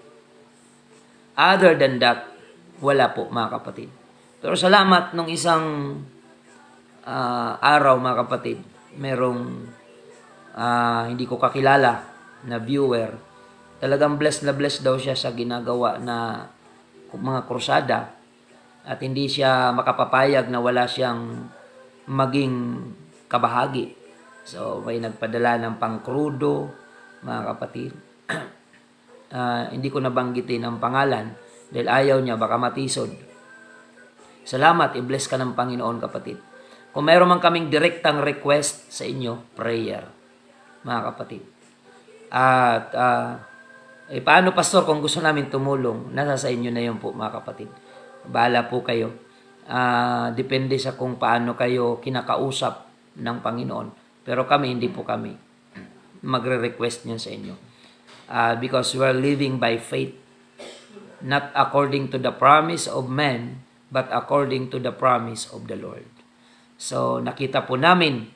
Other than that, wala po, mga kapatid. Pero salamat nung isang araw, mga kapatid, merong hindi ko kakilala na viewer. Talagang blessed na blessed daw siya sa ginagawa na mga krusada at hindi siya makapapayag na wala siyang maging kabahagi. So, may nagpadala ng pangkrudo, mga kapatid. Hindi ko nabanggitin ang pangalan dahil ayaw niya, baka matisod. Salamat, i-bless ka ng Panginoon, kapatid. Kung mayroon man kaming direktang request sa inyo, prayer, mga kapatid. At paano, pastor, kung gusto namin tumulong, nasa sa inyo na yun po, mga kapatid. Bahala po kayo. Depende sa kung paano kayo kinakausap ng Panginoon. Pero kami, hindi po kami magre-request niyan sa inyo. Because we are living by faith, not according to the promise of man, but according to the promise of the Lord. So, nakita po namin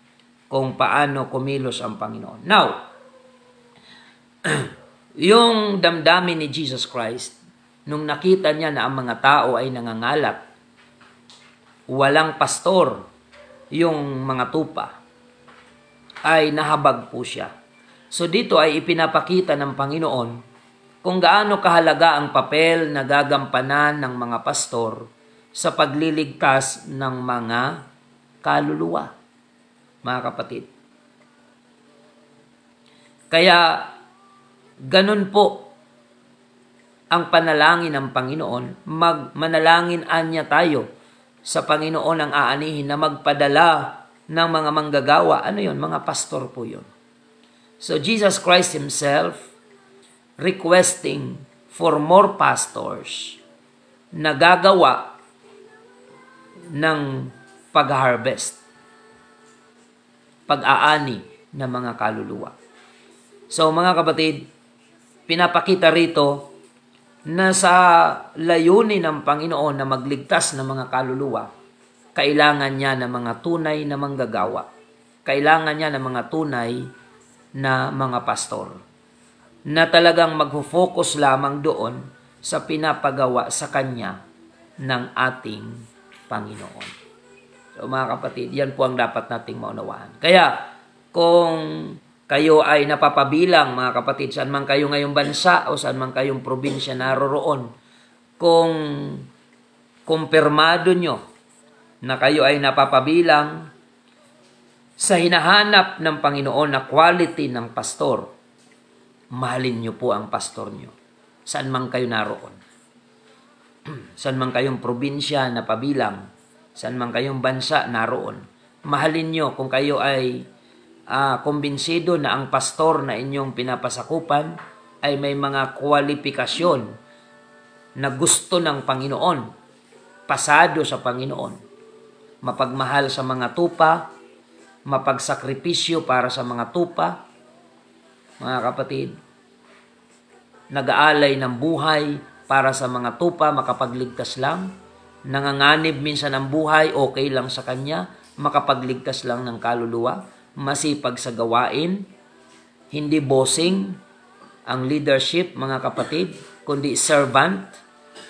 kung paano kumilos ang Panginoon. Now, yung damdamin ni Jesus Christ, nung nakita niya na ang mga tao ay nangangalat, walang pastor yung mga tupa, ay nahabag po siya. So dito ay ipinapakita ng Panginoon kung gaano kahalaga ang papel na gagampanan ng mga pastor sa pagliligtas ng mga kaluluwa, mga kapatid. Kaya ganun po ang panalangin ng Panginoon. Manalangin anya tayo sa Panginoon ang aanihin na magpadala ng mga manggagawa. Ano yun? Mga pastor po yun. So Jesus Christ Himself requesting for more pastors na gagawa ng pag-harvest, pag-aani ng mga kaluluwa. So mga kapatid, pinapakita rito na sa layunin ng Panginoon na magligtas ng mga kaluluwa, kailangan niya ng mga tunay na manggagawa. Kailangan niya ng mga tunay na mga pastor na talagang magfo-focus lamang doon sa pinapagawa sa Kanya ng ating Panginoon. So mga kapatid, yan po ang dapat nating maunawaan. Kaya kung kayo ay napapabilang, mga kapatid, saan man kayo ngayong bansa o saan man kayong probinsya naroroon, kung kumpirmado nyo na kayo ay napapabilang sa hinahanap ng Panginoon na quality ng pastor, mahalin nyo po ang pastor nyo. Saan man kayo naroon. Saan man kayong probinsya na pabilang, saan man kayong bansa naroon, mahalin nyo kung kayo ay kumbinsido na ang pastor na inyong pinapasakupan ay may mga kwalifikasyon na gusto ng Panginoon, pasado sa Panginoon, mapagmahal sa mga tupa, mapagsakripisyo para sa mga tupa, mga kapatid, nag-aalay ng buhay para sa mga tupa, makapagligtas lang, nanganganib minsan ng buhay, okay lang sa kanya, makapagligtas lang ng kaluluwa, masipag sa gawain, hindi bossing ang leadership, mga kapatid, kundi servant.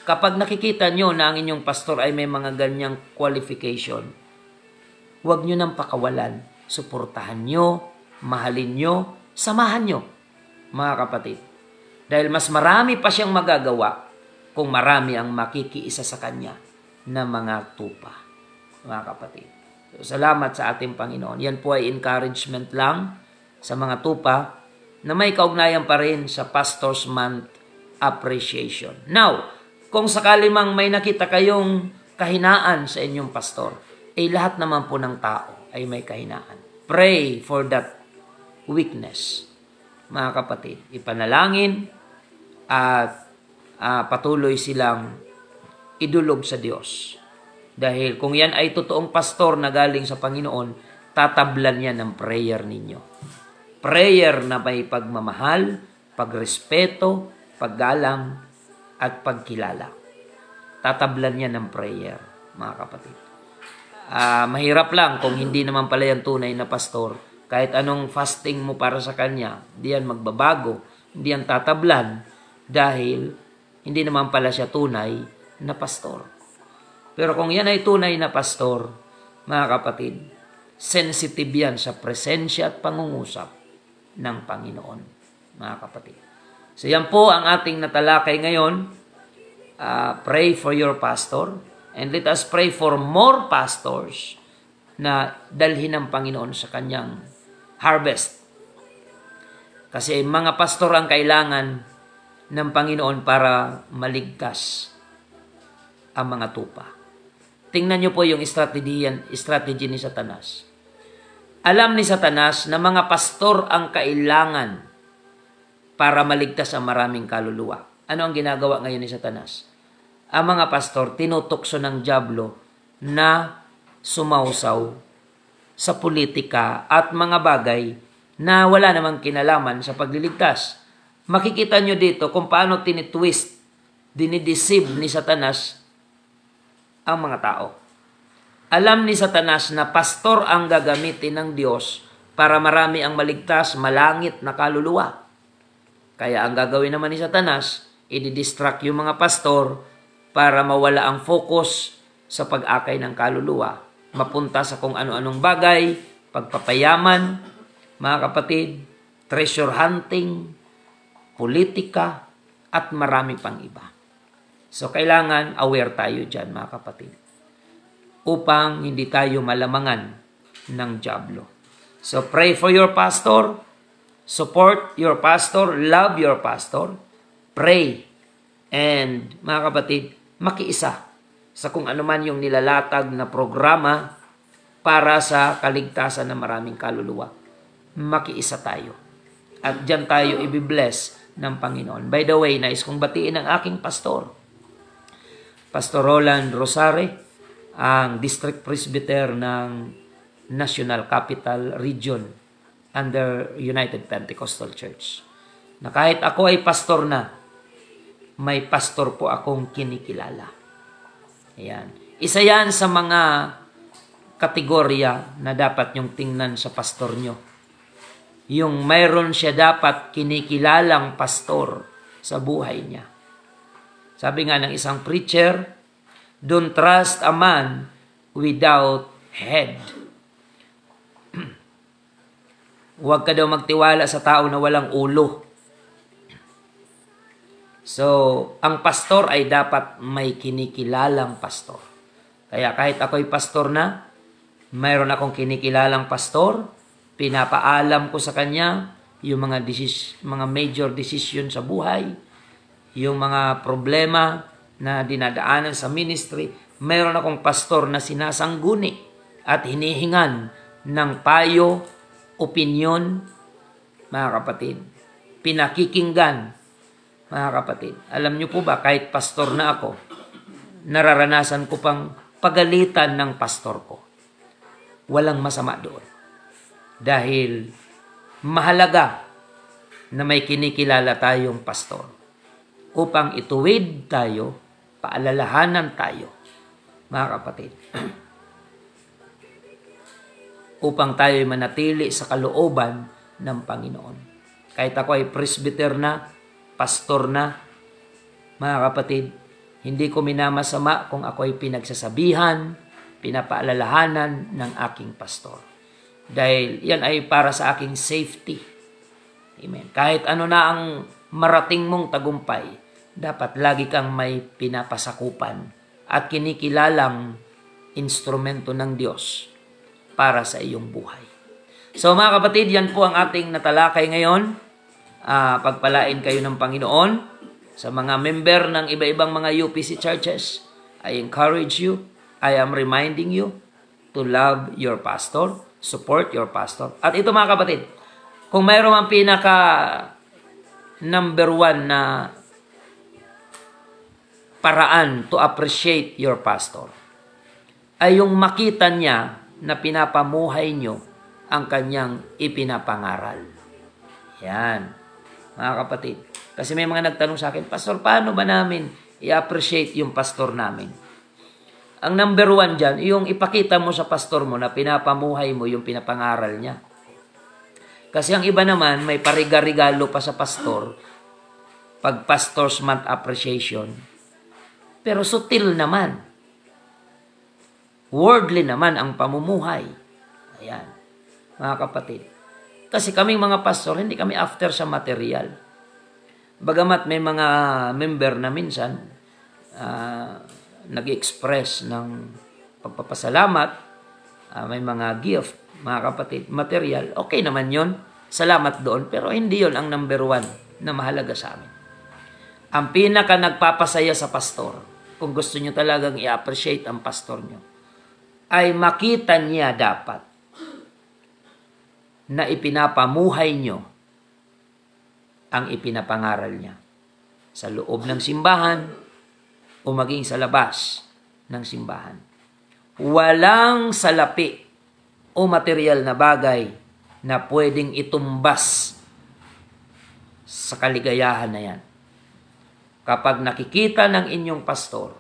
Kapag nakikita nyo na ang inyong pastor ay may mga ganyang qualification, huwag nyo nang pakawalan. Suportahan nyo, mahalin nyo, samahan nyo, mga kapatid. Dahil mas marami pa siyang magagawa kung marami ang makikiisa sa kanya na mga tupa, mga kapatid. So, salamat sa ating Panginoon. Yan po ay encouragement lang sa mga tupa na may kaugnayan pa rin sa Pastor's Month Appreciation. Now, kung sakali mang may nakita kayong kahinaan sa inyong pastor, lahat naman po ng tao ay may kahinaan. Pray for that weakness, mga kapatid. Ipanalangin at patuloy silang idulog sa Diyos. Dahil kung yan ay totoong pastor na galing sa Panginoon, tatablan yan ng prayer ninyo. Prayer na may pagmamahal, pagrespeto, paggalang, at pagkilala. Tatablan yan ng prayer, mga kapatid. Mahirap lang kung hindi naman pala yan tunay na pastor. Kahit anong fasting mo para sa kanya, hindi yan magbabago, hindi yan tatablan dahil hindi naman pala siya tunay na pastor. Pero kung yan ay tunay na pastor, mga kapatid, sensitive yan sa presensya at pangungusap ng Panginoon, mga kapatid. So yan po ang ating natalakay ngayon. Pray for your pastor and let us pray for more pastors na dalhin ng Panginoon sa kanyang harvest. Kasi mga pastor ang kailangan ng Panginoon para maligtas ang mga tupa. Tingnan niyo po yung strategy ni Satanas. Alam ni Satanas na mga pastor ang kailangan para maligtas ang maraming kaluluwa. Ano ang ginagawa ngayon ni Satanas? Ang mga pastor, tinutokso ng dyablo na sumausaw sa politika at mga bagay na wala namang kinalaman sa pagliligtas. Makikita nyo dito kung paano tinitwist, dinideceive ni Satanas ang mga tao. Alam ni Satanas na pastor ang gagamitin ng Diyos para marami ang maligtas, malangit na kaluluwa. Kaya ang gagawin naman ni Satanas, i-distract yung mga pastor para mawala ang focus sa pag-akay ng kaluluwa. Mapunta sa kung ano-anong bagay, pagpapayaman, mga kapatid, treasure hunting, politika, at marami pang iba. So, kailangan aware tayo dyan, mga kapatid, upang hindi tayo malamangan ng dyablo. So, pray for your pastor, support your pastor, love your pastor, pray, and, mga kapatid, makiisa sa kung ano man yung nilalatag na programa para sa kaligtasan ng maraming kaluluwa. Makiisa tayo. At dyan tayo ibibless ng Panginoon. By the way, nais kong batiin ang aking pastor, Pastor Roland Rosare, ang District Presbyter ng National Capital Region under United Pentecostal Church. Na kahit ako ay pastor na, may pastor po akong kinikilala. Ayan. Isa yan sa mga kategorya na dapat nyong tingnan sa pastor nyo. Yung mayroon siya dapat kinikilalang pastor sa buhay niya. Sabi nga ng isang preacher, don't trust a man without head. Huwag ka daw magtiwala sa tao na walang ulo. So, ang pastor ay dapat may kinikilalang pastor. Kaya kahit ako'y pastor na, mayroon akong kinikilalang pastor, pinapaalam ko sa kanya yung mga major decision sa buhay, yung mga problema na dinadaanan sa ministry. Mayroon akong pastor na sinasangguni at hinihingan ng payo, opinyon, mga kapatid. Pinakikinggan, mga kapatid. Alam niyo po ba, kahit pastor na ako, nararanasan ko pang pagalitan ng pastor ko. Walang masama doon. Dahil mahalaga na may kinikilala tayong pastor upang ituwid tayo, paalalahanan tayo, mga kapatid. Upang tayo manatili sa kalooban ng Panginoon. Kahit ako ay presbyter na, pastor na, mga kapatid, hindi ko minamasama kung ako ay pinagsasabihan, pinapaalalahanan ng aking pastor. Dahil yan ay para sa aking safety. Amen. Kahit ano na ang marating mong tagumpay, dapat lagi kang may pinapasakupan at kinikilalang instrumento ng Diyos para sa iyong buhay. So mga kapatid, yan po ang ating natalakay ngayon. Pagpalain kayo ng Panginoon. Sa mga member ng iba-ibang mga UPC churches, I encourage you, I am reminding you to love your pastor, support your pastor. At ito mga kapatid, kung mayroon ang pinaka number 1 na paraan to appreciate your pastor, ay yung makita niya na pinapamuhay nyo ang kanyang ipinapangaral. Yan, mga kapatid. Kasi may mga nagtanong sa akin, Pastor, paano ba namin i-appreciate yung pastor namin? Ang number 1 dyan, yung ipakita mo sa pastor mo na pinapamuhay mo yung pinapangaral niya. Kasi ang iba naman, may pariga-regalo pa sa pastor pag Pastor's Month Appreciation. Pero sutil naman. Worldly naman ang pamumuhay. Ayan, mga kapatid. Kasi kaming mga pastor, hindi kami after sa material. Bagamat may mga member na minsan nag-express ng pagpapasalamat, may mga gift, mga kapatid, material, okay naman yon, salamat doon, pero hindi yon ang number 1 na mahalaga sa amin. Ang pinaka nagpapasaya sa pastor, kung gusto nyo talagang i-appreciate ang pastor nyo, ay makita niya dapat na ipinapamuhay nyo ang ipinapangaral niya sa loob ng simbahan o maging sa labas ng simbahan. Walang salapi o material na bagay na pwedeng itumbas sa kaligayahan na yan. Kapag nakikita ng inyong pastor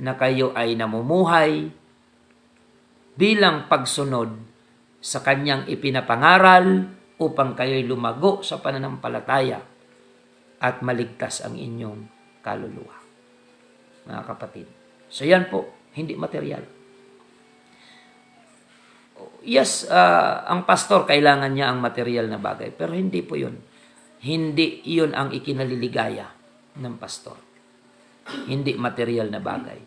na kayo ay namumuhay bilang pagsunod sa kanyang ipinapangaral upang kayo'y lumago sa pananampalataya at maligtas ang inyong kaluluwa. Mga kapatid. So yan po, hindi material. Yes, ang pastor kailangan niya ang material na bagay, pero hindi po yun. Hindi yun ang ikinaliligaya ng pastor. Hindi material na bagay.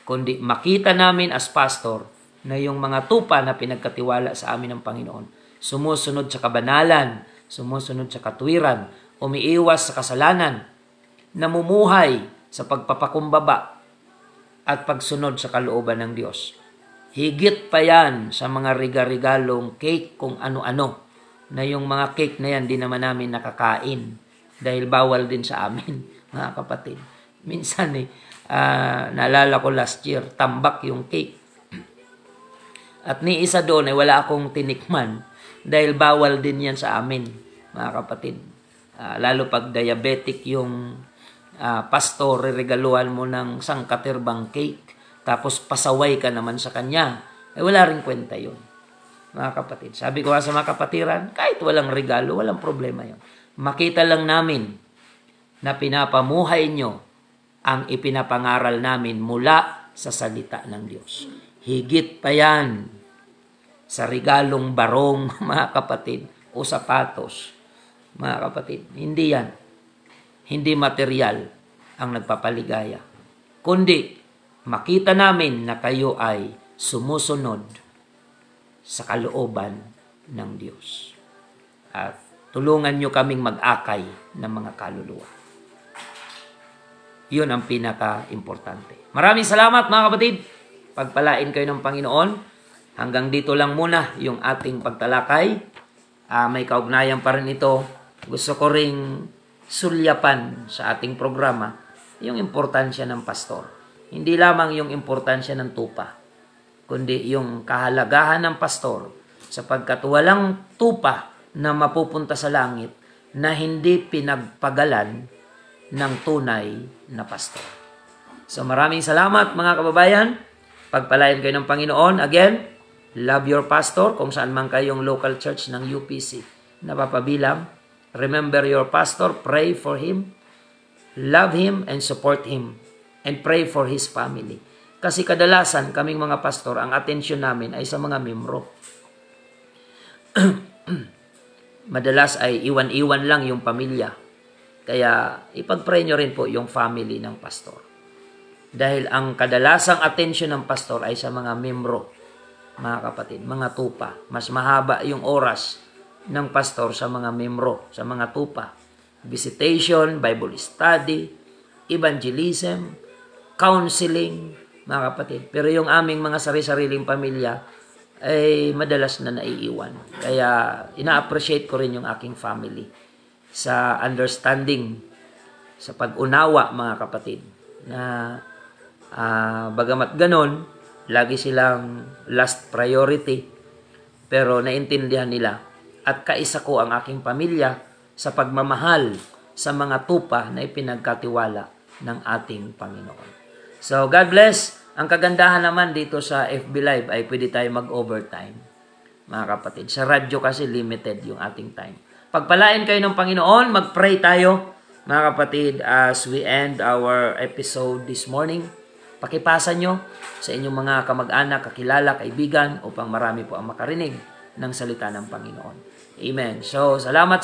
Kundi makita namin as pastor na yung mga tupa na pinagkatiwala sa amin ng Panginoon, sumusunod sa kabanalan, sumusunod sa katwiran, umiiwas sa kasalanan, namumuhay sa pagpapakumbaba at pagsunod sa kalooban ng Diyos. Higit pa yan sa mga regalo-regalong cake kung ano-ano, na yung mga cake na yan di naman namin nakakain dahil bawal din sa amin, mga kapatid. Minsan naalala ko last year, tambak yung cake. At ni isa doon ay wala akong tinikman Dahil bawal din yan sa amin, mga kapatid. Lalo pag diabetic yung pastor, regaluhan mo ng sangkatirbang cake, tapos pasaway ka naman sa kanya. Wala rin kwenta yun, mga kapatid. Sabi ko sa mga kapatiran, kahit walang regalo, walang problema yun. Makita lang namin na pinapamuhay nyo ang ipinapangaral namin mula sa salita ng Diyos. Higit pa yan sa regalong barong, mga kapatid, o sapatos, mga kapatid. Hindi yan. Hindi material ang nagpapaligaya. Kundi, makita namin na kayo ay sumusunod sa kalooban ng Diyos. At tulungan nyo kaming mag-akay ng mga kaluluwa. Yun ang pinaka-importante. Maraming salamat, mga kapatid. Pagpalain kayo ng Panginoon. Hanggang dito lang muna yung ating pagtalakay. May kaugnayan pa rin ito. Gusto ko ring sulyapan sa ating programa yung importansya ng pastor. Hindi lamang yung importansya ng tupa, kundi yung kahalagahan ng pastor, sapagkat walang tupa na mapupunta sa langit na hindi pinagpagalan ng tunay na pastor. So maraming salamat, mga kababayan. Pagpalain kayo ng Panginoon. Again, love your pastor kung saan man kayong local church ng UPC napapabilang. Remember your pastor, pray for him, love him and support him, and pray for his family. Kasi kadalasan kaming mga pastor, ang atensyon namin ay sa mga membro. Madalas ay iwan-iwan lang yung pamilya. Kaya ipag-pray nyo rin po yung family ng pastor. Dahil ang kadalasang atensyon ng pastor ay sa mga membro, mga kapatid, mga tupa. Mas mahaba yung oras ng pastor sa mga membro, sa mga tupa. Visitation, Bible study, evangelism, counseling, mga kapatid. Pero yung aming mga sari-sariling pamilya ay madalas na naiiwan. Kaya ina-appreciate ko rin yung aking family sa understanding, sa pag-unawa, mga kapatid, na bagamat ganon, lagi silang last priority, pero naintindihan nila at kaisa ko ang aking pamilya sa pagmamahal sa mga tupa na ipinagkatiwala ng ating Panginoon. So, God bless. Ang kagandahan naman dito sa FB Live ay pwede tayo mag-overtime, mga kapatid. Sa radyo kasi limited yung ating time. Pagpalain kayo ng Panginoon, mag-pray tayo, mga kapatid, as we end our episode this morning. Pakipasa nyo sa inyong mga kamag-anak, kakilala, kaibigan, upang marami po ang makarinig ng salita ng Panginoon. Amen. So, salamat